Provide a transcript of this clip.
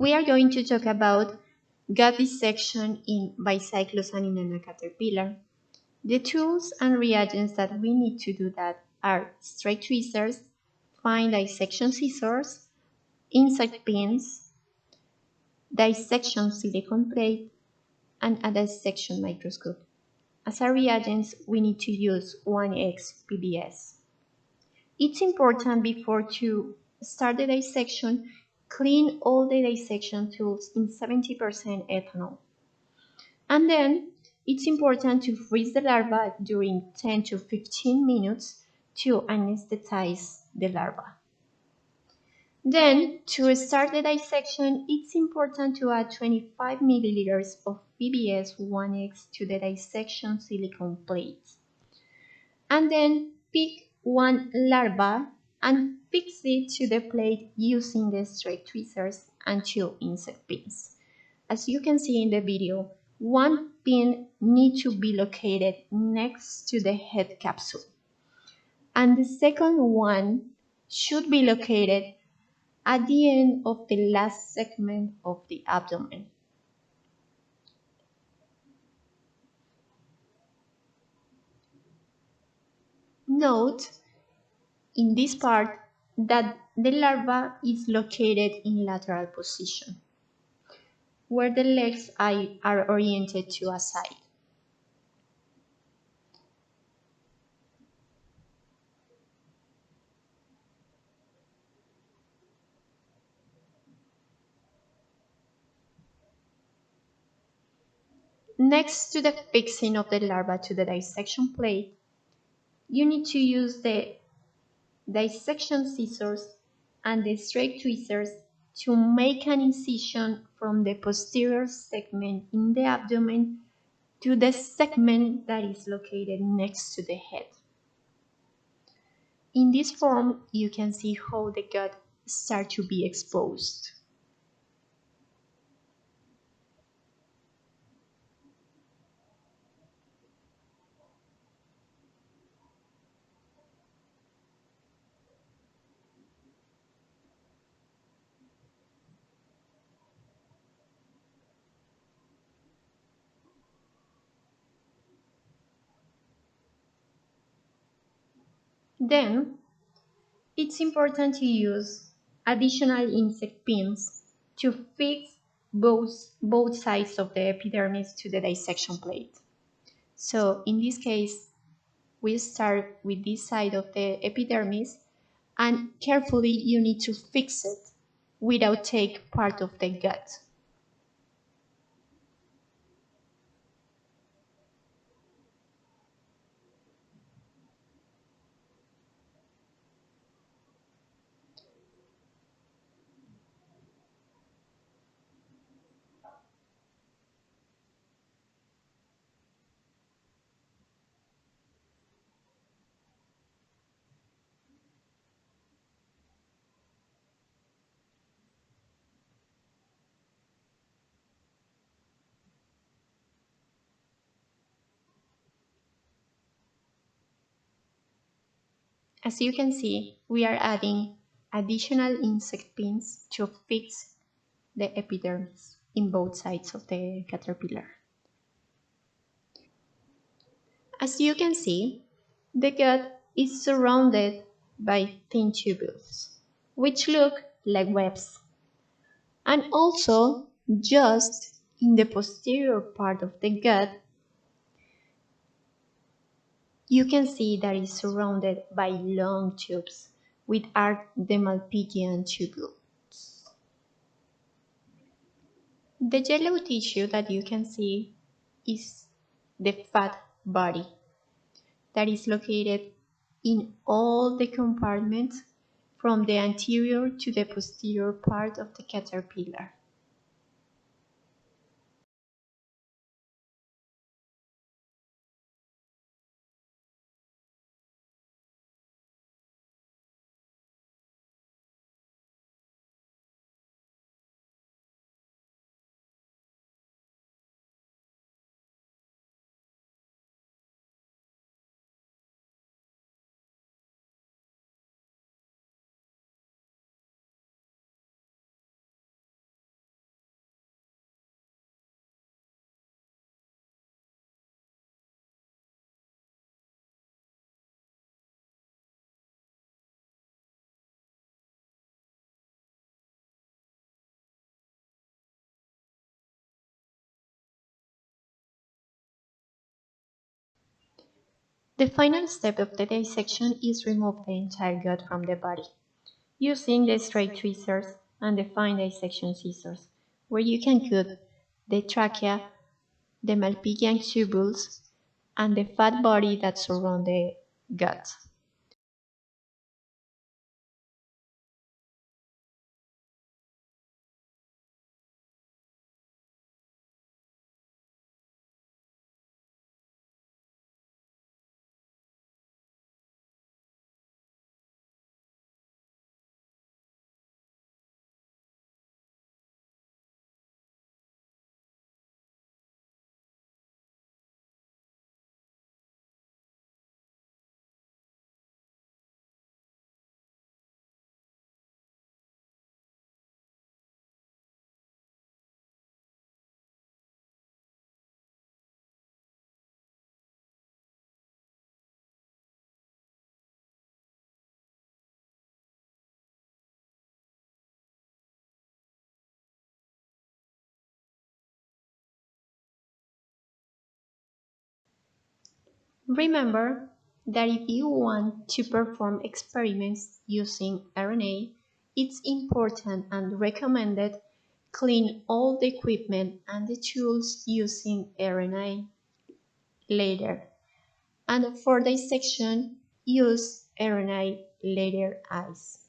We are going to talk about gut dissection in Bicyclus anynana caterpillar. The tools and reagents that we need to do that are straight tweezers, fine dissection scissors, insect pins, dissection silicone plate, and a dissection microscope. As a reagents, we need to use 1x PBS. It's important before to start the dissection, clean all the dissection tools in 70% ethanol. And then it's important to freeze the larva during 10 to 15 minutes to anesthetize the larva. Then, to start the dissection, it's important to add 25 milliliters of PBS 1x to the dissection silicone plate. And then pick one larva and fix it to the plate using the straight tweezers and 2 insect pins. As you can see in the video, one pin needs to be located next to the head capsule, and the second one should be located at the end of the last segment of the abdomen. Note in this part that the larva is located in lateral position, where the legs are oriented to a side. Next to the fixing of the larva to the dissection plate, you need to use the dissection scissors and the straight tweezers to make an incision from the posterior segment in the abdomen to the segment that is located next to the head. In this form, you can see how the gut starts to be exposed. Then, it's important to use additional insect pins to fix both sides of the epidermis to the dissection plate. So in this case, we start with this side of the epidermis, and carefully you need to fix it without take part of the gut. As you can see, we are adding additional insect pins to fix the epidermis in both sides of the caterpillar. As you can see, the gut is surrounded by thin tubules, which look like webs. And also, just in the posterior part of the gut, you can see that it's surrounded by long tubes with arched Malpighian tubules. The yellow tissue that you can see is the fat body that is located in all the compartments from the anterior to the posterior part of the caterpillar. The final step of the dissection is remove the entire gut from the body, using the straight tweezers and the fine dissection scissors, where you can cut the trachea, the Malpighian tubules, and the fat body that surround the gut. Remember that if you want to perform experiments using RNA, it's important and recommended clean all the equipment and the tools using RNA later. And for dissection, use RNA later eyes.